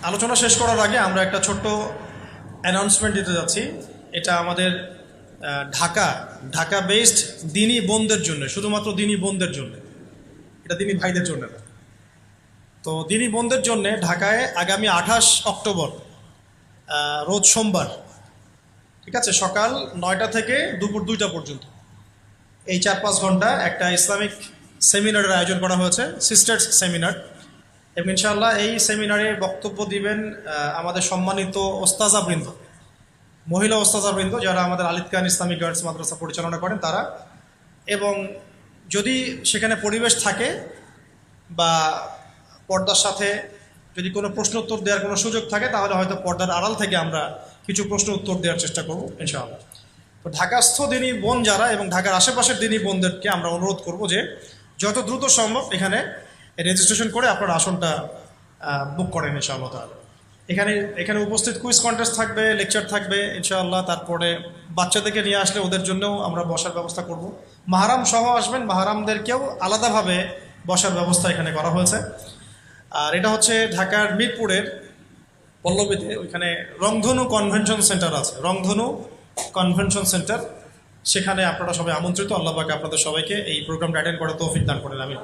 আলোচনা শেষ করার আগে আমরা একটা ছোট্ট অ্যানাউন্সমেন্ট দিতে যাচ্ছি। এটা আমাদের ঢাকা ঢাকা বেসড দিনী বোনদের জন্য, শুধুমাত্র দিনী বোনদের জন্য, এটা দিনী ভাইদের জন্য না। তো দিনী বোনদের জন্য ঢাকায় আগামী 28 অক্টোবর রোজ সোমবার, ঠিক আছে, সকাল 9টা থেকে দুপুর 2টা পর্যন্ত এই 4-5 ঘন্টা একটা ইসলামিক সেমিনারের আয়োজন করা হয়েছে, সিস্টার্স সেমিনার। এবং ইনশাআল্লাহ এই সেমিনারে বক্তব্য দিবেন আমাদের সম্মানিত ওস্তাজাবৃন্দ, মহিলা ওস্তাজাবৃন্দ যারা আমাদের আলিদ খান ইসলামিক গার্লস মাদ্রাসা পরিচালনা করেন তারা। এবং যদি সেখানে পরিবেশ থাকে বা পর্দার সাথে যদি কোনো প্রশ্ন উত্তর দেওয়ার কোনো সুযোগ থাকে, তাহলে হয়তো পর্দার আড়াল থেকে আমরা কিছু প্রশ্ন উত্তর দেওয়ার চেষ্টা করব ইনশাআল্লাহ। তো ঢাকাস্থ দিনী বোন যারা এবং ঢাকার আশেপাশের দিনী বোনদেরকে আমরা অনুরোধ করব যে যত দ্রুত সম্ভব এখানে রেজিস্ট্রেশন করে আপনার আসনটা বুক করেন ইনশাআল্লাহ তাআলা। এখানে উপস্থিত কুইজ কন্টেস্ট থাকবে, লেকচার থাকবে ইনশাআল্লাহ। তারপরে বাচ্চাদেরকে নিয়ে আসলে ওদের জন্যও আমরা বসার ব্যবস্থা করব। মাহারাম সহ আসবেন, মাহারামদেরকেও আলাদাভাবে বসার ব্যবস্থা এখানে করা হয়েছে। আর এটা হচ্ছে ঢাকার মিরপুরের পল্লবীতে, ওইখানে রংধনু কনভেনশন সেন্টার আছে, রংধনু কনভেনশন সেন্টার। সেখানে আপনারা সবাই আমন্ত্রিত। আল্লাহ পাক আপনাদের সবাইকে এই প্রোগ্রামটা অ্যাটেন্ড করার তৌফিক দান করেন। আমি